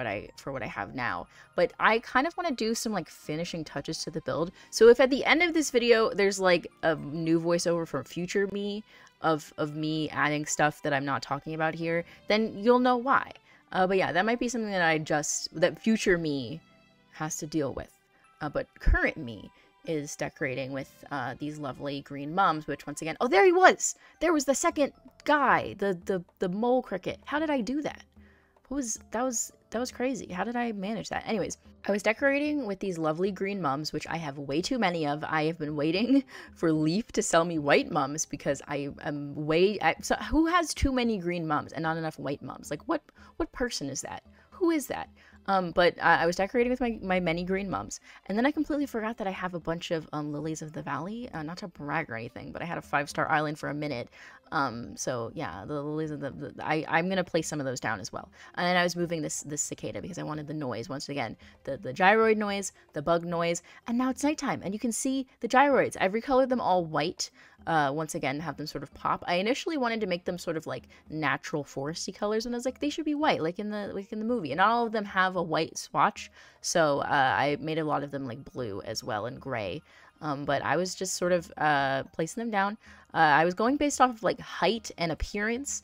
what I have now. But I kind of want to do some like finishing touches to the build. So if at the end of this video there's like a new voiceover for future me of me adding stuff that I'm not talking about here, then you'll know why. But yeah, that might be something that future me has to deal with. But current me is decorating with these lovely green mums, which once again, oh, there he was! There was the second guy, the mole cricket. How did I do that? That was crazy. How did I manage that? Anyways, I was decorating with these lovely green mums, which I have way too many of. I have been waiting for Leaf to sell me white mums because so who has too many green mums and not enough white mums? Like what person is that? Who is that? But I was decorating with my many green mums, and then I completely forgot that I have a bunch of lilies of the valley. Not to brag or anything, but I had a 5-star island for a minute. So yeah, the lilies of I'm gonna place some of those down as well. And I was moving this cicada because I wanted the noise once again, the gyroid noise, the bug noise, and now it's nighttime, and you can see the gyroids. I've recolored them all white. Once again, have them sort of pop. I initially wanted to make them sort of like natural foresty colors, and I was like, they should be white, like in the movie. And not all of them have a white swatch, so I made a lot of them like blue as well and gray. But I was just sort of placing them down. I was going based off of like height and appearance.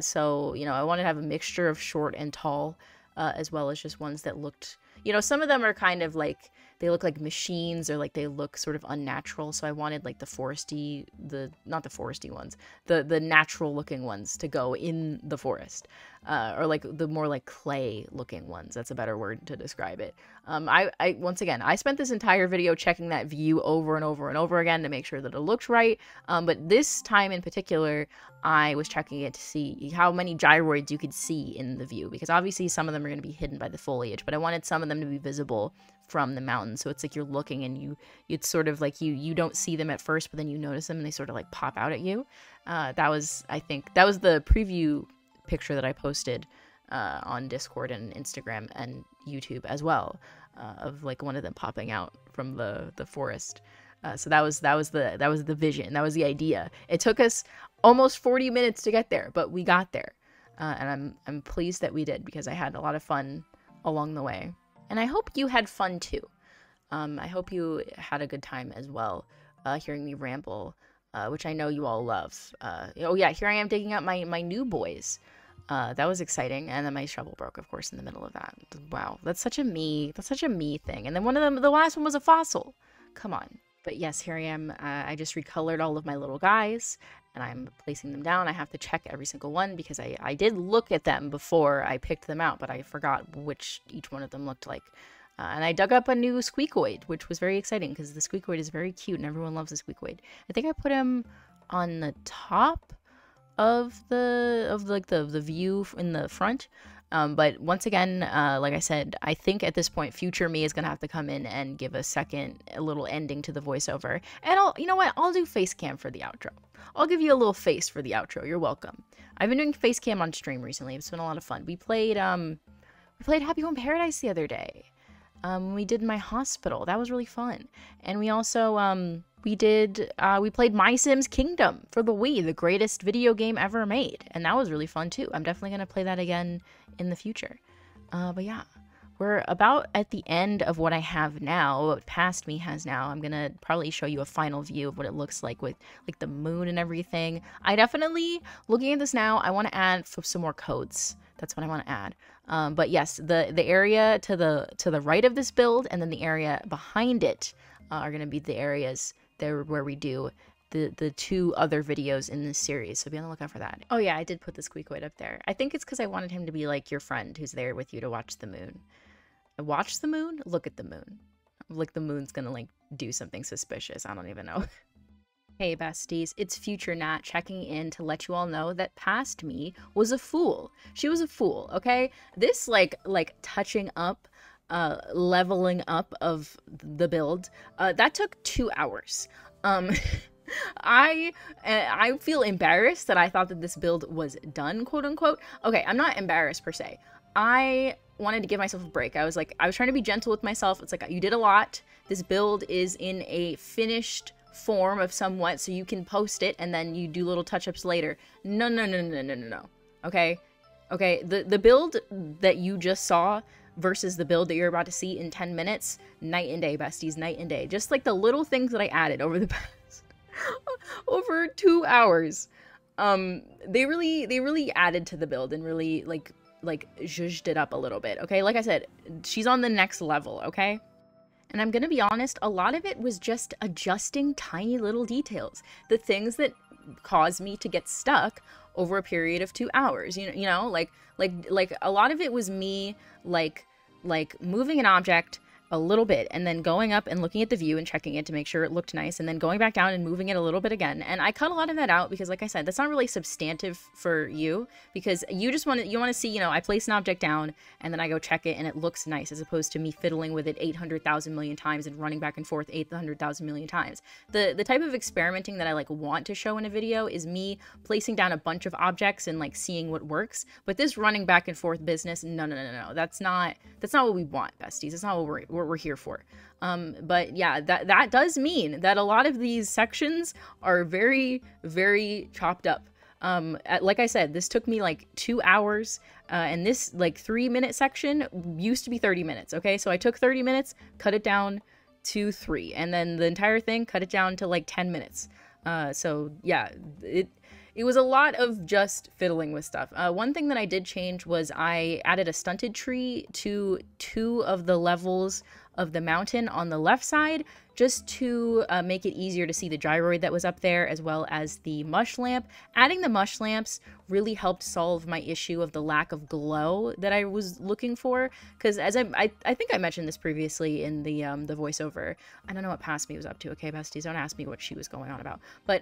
So I wanted to have a mixture of short and tall, as well as just ones that looked. Some of them are kind of like, they look like machines, or like they look sort of unnatural. So I wanted like not the foresty ones, the natural looking ones to go in the forest, or like the more like clay looking ones. That's a better word to describe it. Once again, I spent this entire video checking that view over and over and over again to make sure that it looked right. But this time in particular, I was checking it to see how many gyroids you could see in the view, because obviously some of them are going to be hidden by the foliage, but I wanted some of them to be visible from the mountain. So it's like you're looking, and it's sort of like you don't see them at first, but then you notice them and they sort of like pop out at you. I think that was the preview picture that I posted on Discord and Instagram and YouTube as well, of like one of them popping out from the forest. So that was the vision. That was the idea. It took us almost 40 minutes to get there, but we got there, and I'm pleased that we did, because I had a lot of fun along the way, and I hope you had fun too. I hope you had a good time as well, hearing me ramble, which I know you all love. Oh yeah, here I am digging up my new boys. That was exciting, and then my shovel broke, of course, in the middle of that. Wow, that's such a me thing. And then the last one was a fossil. Come on. But yes, here I am. I just recolored all of my little guys, and I'm placing them down. I have to check every single one, because I did look at them before I picked them out, but I forgot which each one of them looked like. And I dug up a new Squeakoid, which was very exciting, because the Squeakoid is very cute, and everyone loves the Squeakoid. I think I put him on the top of the view in the front, But once again, like I said, I think at this point, future me is gonna have to come in and give a little ending to the voiceover. And you know what? I'll do face cam for the outro. I'll give you a little face for the outro. You're welcome. I've been doing face cam on stream recently. It's been a lot of fun. We played Happy Home Paradise the other day. We did My Hospital. That was really fun. And we also, we played My Sims Kingdom for the Wii, the greatest video game ever made. And that was really fun too. I'm definitely going to play that again in the future. But yeah, we're about at the end of what I have now, what Past Me has now. I'm going to probably show you a final view of what it looks like with like the moon and everything. I definitely, looking at this now, I want to add some more codes. That's what I want to add. But yes, the area to the right of this build and then the area behind it are going to be the areas there where we do the 2 other videos in this series. So be on the lookout for that. Oh yeah, I did put the Squeakoid up there. I think it's because I wanted him to be like your friend who's there with you to watch the moon. Watch the moon? Look at the moon. Like the moon's going to like do something suspicious. I don't even know. Hey besties, it's Future Nat checking in to let you all know that Past Me was a fool. She was a fool, okay? This like touching up, leveling up of the build, that took 2 hours. I feel embarrassed that I thought that this build was done, quote unquote. Okay, I'm not embarrassed per se. I wanted to give myself a break. I was trying to be gentle with myself. It's like, you did a lot. This build is in a finished form of somewhat, so you can post it and then you do little touch-ups later. No. Okay, the build that you just saw versus the build that you're about to see in 10 minutes, night and day, besties, night and day. Just like the little things that I added over the past over 2 hours, they really added to the build and really like zhuzhed it up a little bit. Okay, like I said, she's on the next level. Okay. And I'm gonna be honest, a lot of it was just adjusting tiny little details. The things that caused me to get stuck over a period of 2 hours. You know, like a lot of it was me like moving an object a little bit and then going up and looking at the view and checking it to make sure it looked nice and then going back down and moving it a little bit again. And I cut a lot of that out because, like I said, that's not really substantive for you, because you just want to see, you know, I place an object down and then I go check it and it looks nice, as opposed to me fiddling with it 800,000 million times and running back and forth 800,000 million times. The type of experimenting that I like want to show in a video is me placing down a bunch of objects and like seeing what works. But this running back and forth business, no. That's not what we want, besties. That's not what we're here for. But yeah, that does mean that a lot of these sections are very, very chopped up. Like I said, this took me like 2 hours, and this like 3-minute section used to be 30 minutes. Okay, so I took 30 minutes, cut it down to 3, and then the entire thing cut it down to like 10 minutes. So yeah, it was a lot of just fiddling with stuff. One thing that I did change was I added a stunted tree to 2 of the levels of the mountain on the left side, just to make it easier to see the gyroid that was up there, as well as the mush lamp. Adding the mush lamps really helped solve my issue of the lack of glow that I was looking for, because as I think I mentioned this previously in the voiceover. I don't know what Past Me was up to, okay, besties? Don't ask me what she was going on about. But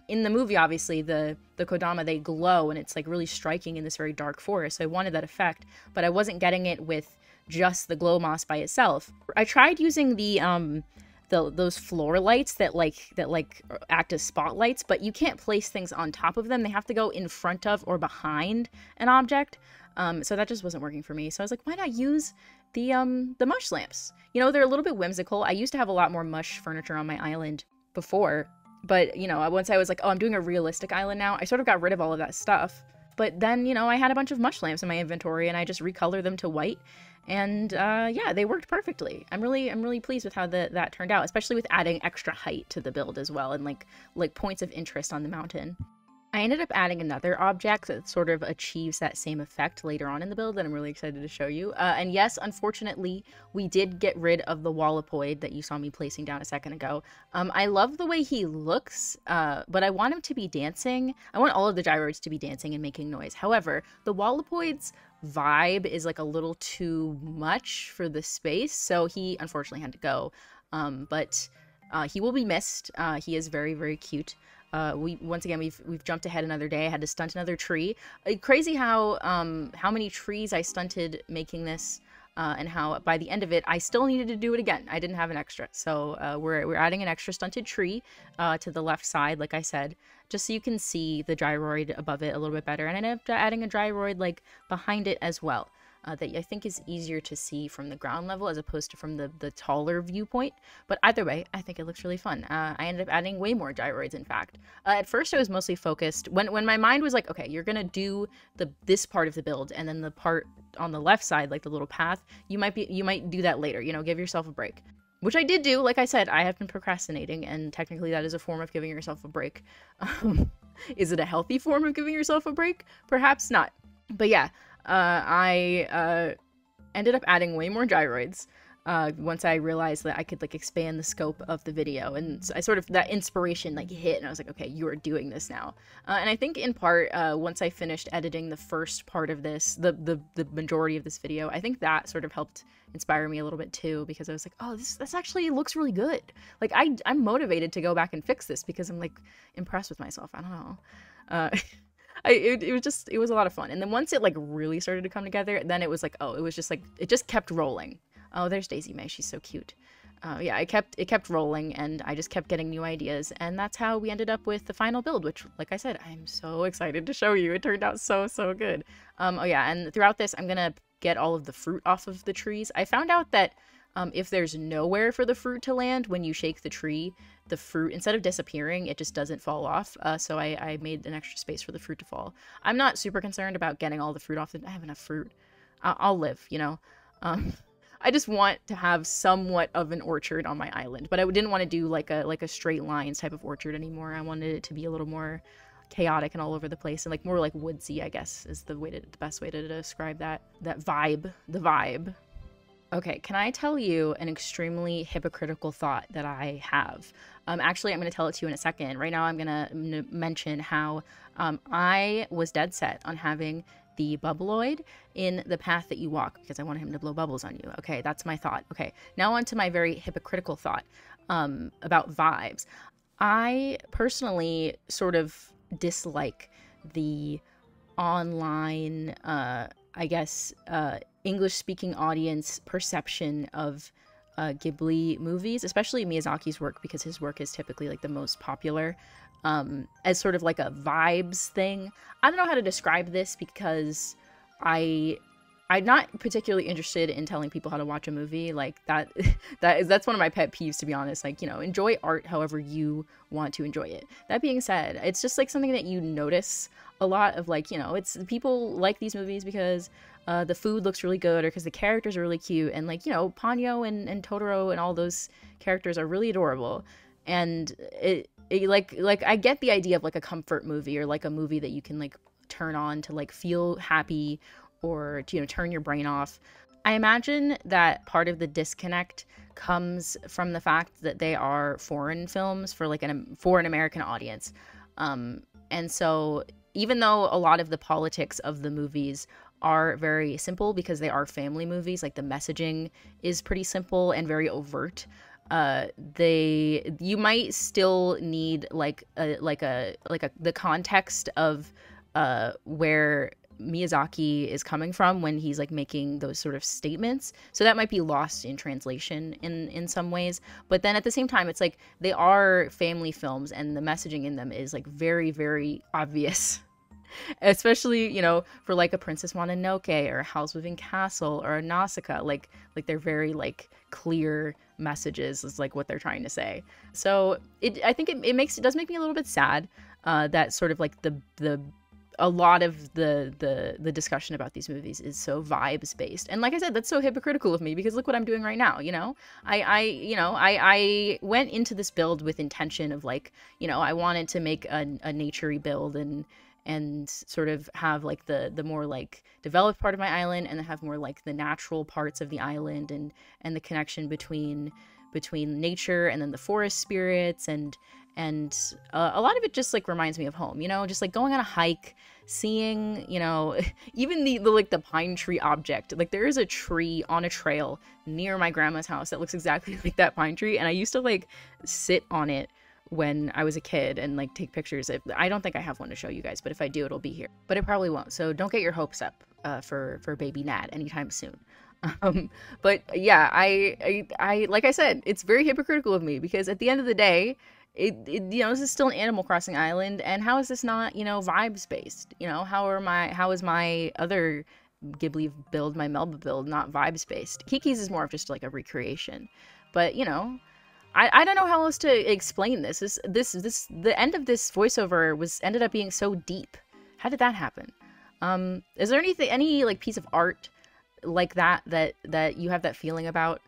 in the movie, obviously, the Kodama, they glow, and it's like really striking in this very dark forest. So I wanted that effect, but I wasn't getting it with just the glow moss by itself. I tried using those floor lights that act as spotlights, but you can't place things on top of them. They have to go in front of or behind an object. So that just wasn't working for me. So I was like, why not use the mush lamps? You know, they're a little bit whimsical. I used to have a lot more mush furniture on my island before, but you know, once I was like, oh, I'm doing a realistic island now, I sort of got rid of all of that stuff. But then, you know, I had a bunch of mush lamps in my inventory and I just recolored them to white. And yeah, they worked perfectly. I'm really pleased with how that turned out, especially with adding extra height to the build as well, and like points of interest on the mountain. I ended up adding another object that sort of achieves that same effect later on in the build that I'm really excited to show you. And yes, unfortunately, we did get rid of the Wallopoid that you saw me placing down a second ago. I love the way he looks, but I want him to be dancing. I want all of the gyroids to be dancing and making noise. However, the Wallopoid's vibe is like a little too much for the space, so he unfortunately had to go. But he will be missed. He is very, very cute. Once again, we've jumped ahead another day. I had to stunt another tree. Crazy how many trees I stunted making this, and how by the end of it I still needed to do it again. I didn't have an extra, so we're adding an extra stunted tree to the left side, like I said, just so you can see the gyroid above it a little bit better. And I ended up adding a gyroid like behind it as well. That I think is easier to see from the ground level as opposed to from the taller viewpoint. But either way, I think it looks really fun. I ended up adding way more gyroids, in fact. At first, I was mostly focused, when my mind was like, okay, you're gonna do this part of the build, and then the part on the left side, like the little path, you might do that later, you know, give yourself a break. Which I did do. Like I said, I have been procrastinating, and technically that is a form of giving yourself a break. Is it a healthy form of giving yourself a break? Perhaps not. But yeah, I ended up adding way more gyroids once I realized that I could like expand the scope of the video, and so I sort of, that inspiration like hit, and I was like, okay, you are doing this now. And I think in part, once I finished editing the first part of this, the majority of this video, I think that sort of helped inspire me a little bit too, because I was like, oh, this actually looks really good. Like I'm motivated to go back and fix this because I'm like impressed with myself. I don't know. It was a lot of fun. And then once it like really started to come together, then it was like, oh, it was just like, it just kept rolling. Oh, there's Daisy May. She's so cute. Yeah, it kept rolling, and I just kept getting new ideas, and that's how we ended up with the final build, which, like I said, I'm so excited to show you. It turned out so good. Oh yeah, and throughout this, I'm gonna get all of the fruit off of the trees. I found out that if there's nowhere for the fruit to land when you shake the tree, the fruit, instead of disappearing, it just doesn't fall off. So I made an extra space for the fruit to fall. I'm not super concerned about getting all the fruit off. I have enough fruit. I'll live, you know. I just want to have somewhat of an orchard on my island, but I didn't want to do like a straight lines type of orchard anymore. I wanted it to be a little more chaotic and all over the place, and like more like woodsy, I guess, is the best way to describe that vibe, the vibe. Okay, can I tell you an extremely hypocritical thought that I have? Actually, I'm going to tell it to you in a second. Right now, I'm going to mention how I was dead set on having the Bubbloid in the path that you walk because I wanted him to blow bubbles on you. Okay, that's my thought. Okay, now on to my very hypocritical thought about vibes. I personally sort of dislike the online, I guess, English-speaking audience perception of Ghibli movies, especially Miyazaki's work, because his work is typically like the most popular, as sort of like a vibes thing. I don't know how to describe this because I'm not particularly interested in telling people how to watch a movie. Like that's one of my pet peeves, to be honest. Like, you know, enjoy art however you want to enjoy it. That being said, it's just like something that you notice a lot of, like, you know, it's people like these movies because the food looks really good, or because the characters are really cute, and like, you know, Ponyo and Totoro and all those characters are really adorable. And it like I get the idea of like a comfort movie, or like a movie that you can like turn on to like feel happy, or to, you know, turn your brain off. I imagine that part of the disconnect comes from the fact that they are foreign films for like for an American audience. And so even though a lot of the politics of the movies are very simple because they are family movies, like the messaging is pretty simple and very overt, you might still need the context of where Miyazaki is coming from when he's like making those sort of statements. So that might be lost in translation in some ways. But then at the same time, it's like they are family films, and the messaging in them is like very, very obvious. Especially, you know, for like a Princess Mononoke or a Howl's Moving Castle or a Nausicaa, like they're very like clear messages is like what they're trying to say. So I think it does make me a little bit sad that sort of like a lot of the discussion about these movies is so vibes based. And like I said, that's so hypocritical of me, because look what I'm doing right now, you know? I went into this build with intention of like, you know, I wanted to make a nature-y build and sort of have like the more like developed part of my island, and then have more like the natural parts of the island, and the connection between nature and then the forest spirits, and a lot of it just like reminds me of home, you know, just like going on a hike, seeing, you know, even the like the pine tree object. Like there is a tree on a trail near my grandma's house that looks exactly like that pine tree, and I used to like sit on it when I was a kid and like take pictures. I don't think I have one to show you guys, but if I do, it'll be here. But it probably won't. So don't get your hopes up for baby Nat anytime soon. But yeah, I like I said, it's very hypocritical of me because at the end of the day, this is still an Animal Crossing island, and how is this not, vibes based? How is my other Ghibli build, my Melba build, not vibes based? Kiki's is more of just like a recreation, but I don't know how else to explain this. The end of this voiceover ended up being so deep. How did that happen? Is there any like piece of art like that you have that feeling about?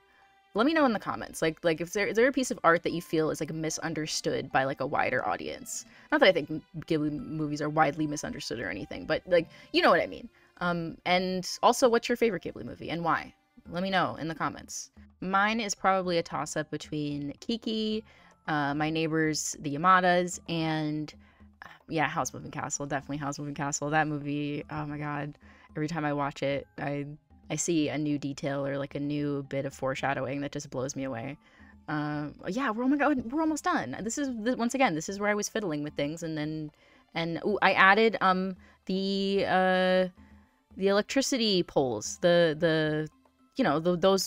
Let me know in the comments. Like is there a piece of art that you feel is like misunderstood by like a wider audience? Not that I think Ghibli movies are widely misunderstood or anything, but like, you know what I mean. And also, what's your favorite Ghibli movie and why? Let me know in the comments. Mine is probably a toss-up between Kiki, My Neighbors, The Yamadas, and yeah, Howl's Moving Castle. Definitely Howl's Moving Castle. That movie, oh my god. Every time I watch it, I see a new detail or like a new bit of foreshadowing that just blows me away. Yeah, oh my god, we're almost done. Once again, this is where I was fiddling with things, and ooh, I added the electricity poles, those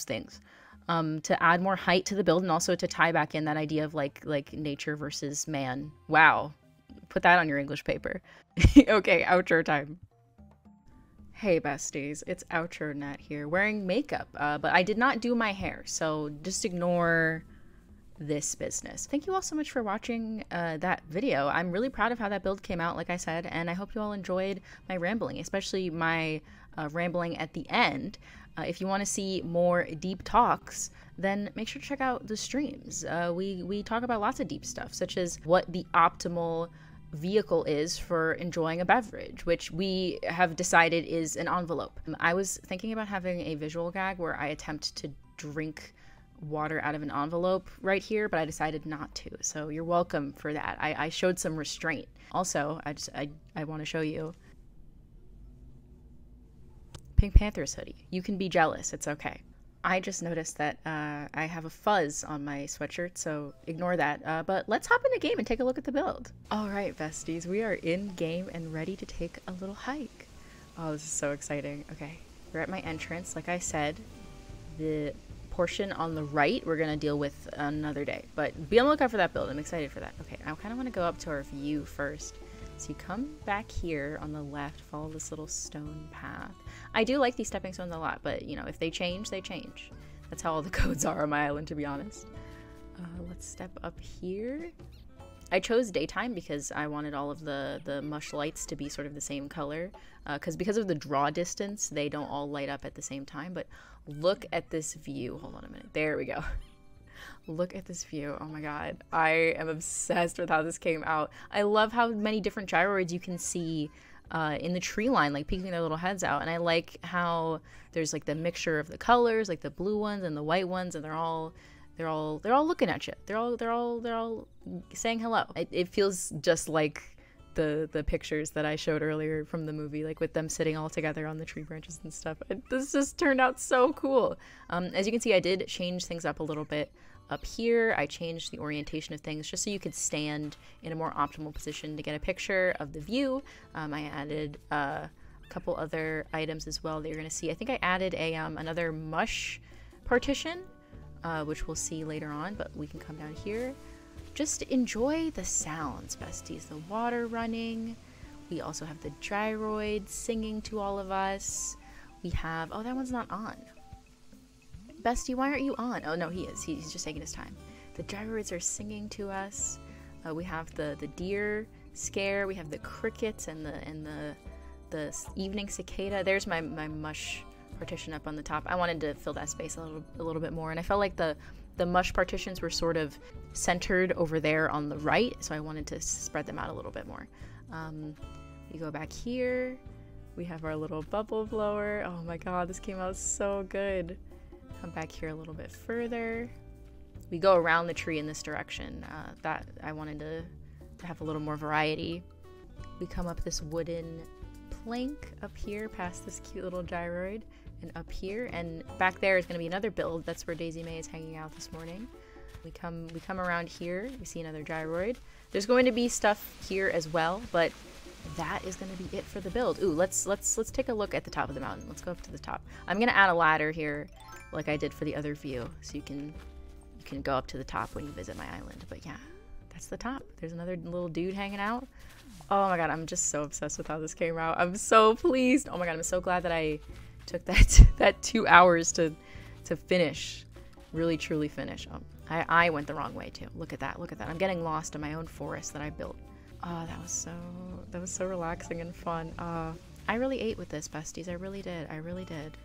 things, to add more height to the build, and also to tie back in that idea of like nature versus man. Wow, put that on your English paper. Okay, outro time. Hey besties, it's Outro Nat here, wearing makeup, but I did not do my hair, so just ignore this business. Thank you all so much for watching that video. I'm really proud of how that build came out, like I said, and I hope you all enjoyed my rambling, especially my rambling at the end. If you want to see more deep talks, then make sure to check out the streams. We talk about lots of deep stuff, such as what the optimal vehicle is for enjoying a beverage, which we have decided is an envelope. I was thinking about having a visual gag where I attempt to drink water out of an envelope right here, but I decided not to, so you're welcome for that. I showed some restraint. Also, I want to show you Pink Panther's hoodie. You can be jealous, it's okay. I just noticed that I have a fuzz on my sweatshirt, so ignore that. But let's hop in the game and take a look at the build. Alright besties, we are in game and ready to take a little hike. Oh, this is so exciting. Okay, we're at my entrance. Like I said, the portion on the right we're gonna deal with another day, but be on the lookout for that build. I'm excited for that. Okay, I kind of want to go up to our view first. So you come back here on the left, follow this little stone path. I do like these stepping stones a lot, but if they change, they change. That's how all the codes are on my island, to be honest. Let's step up here. I chose daytime because I wanted all of the mush lights to be sort of the same color, because of the draw distance, they don't all light up at the same time. But look at this view. Hold on a minute. There we go. Look at this view. Oh my god. I am obsessed with how this came out. I love how many different gyroids you can see in the tree line, like peeking their little heads out. And I like how there's like the mixture of the colors, like the blue ones and the white ones, and they're all looking at you. They're all saying hello. It feels just like the pictures that I showed earlier from the movie, like with them sitting all together on the tree branches and stuff. This just turned out so cool. As you can see, I did change things up a little bit up here. I changed the orientation of things just so you could stand in a more optimal position to get a picture of the view. I added a couple other items as well that you're going to see. I think I added another mush partition, which we'll see later on, but we can come down here. Just enjoy the sounds, besties. The water running. We also have the gyroid singing to all of us. We have, oh, that one's not on. Bestie, why aren't you on? Oh no, he is. He's just taking his time. The gyroids are singing to us. We have the deer scare. We have the crickets and the evening cicada. There's my mush partition up on the top. I wanted to fill that space a little bit more, and I felt like the mush partitions were sort of centered over there on the right, so I wanted to spread them out a little bit more. We go back here. We have our little bubble blower. Oh my god, this came out so good. Come back here a little bit further. We go around the tree in this direction. That I wanted to have a little more variety. We come up this wooden plank up here past this cute little gyroid, and up here, and back there is going to be another build. That's where Daisy May is hanging out this morning. We come around here. We see another gyroid. There's going to be stuff here as well, but that is going to be it for the build. Ooh, let's take a look at the top of the mountain. Let's go up to the top. I'm going to add a ladder here like I did for the other view, so you can go up to the top when you visit my island. But yeah, that's the top. There's another little dude hanging out. Oh my god, I'm just so obsessed with how this came out. I'm so pleased. Oh my god, I'm so glad that I took that 2 hours to finish. Really truly finish. Oh, I went the wrong way too. Look at that. Look at that. I'm getting lost in my own forest that I built. Oh, that was so relaxing and fun. I really ate with this, besties. I really did. I really did.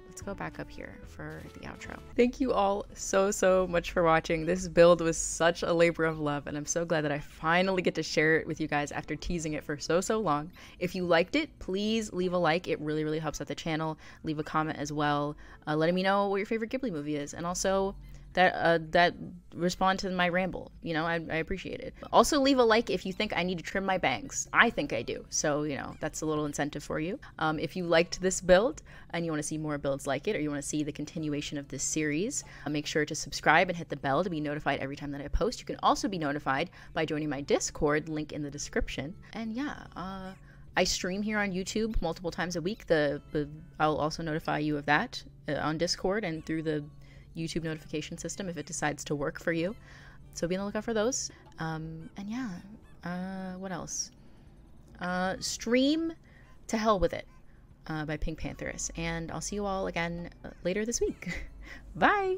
Let's go back up here for the outro. Thank you all so much for watching. This build was such a labor of love, and I'm so glad that I finally get to share it with you guys after teasing it for so long. If you liked it, please leave a like. It really helps out the channel. Leave a comment as well, letting me know what your favorite Ghibli movie is, and also that respond to my ramble. You know, I appreciate it. Also, leave a like if you think I need to trim my bangs. I think I do. So, you know, that's a little incentive for you. If you liked this build and you want to see more builds like it, or you want to see the continuation of this series, make sure to subscribe and hit the bell to be notified every time that I post. You can also be notified by joining my Discord, link in the description. And yeah, I stream here on YouTube multiple times a week. I'll also notify you of that on Discord and through the YouTube notification system if it decides to work for you. So be on the lookout for those. And yeah, what else? Stream To Hell With It by Pink Pantheress. And I'll see you all again later this week. Bye!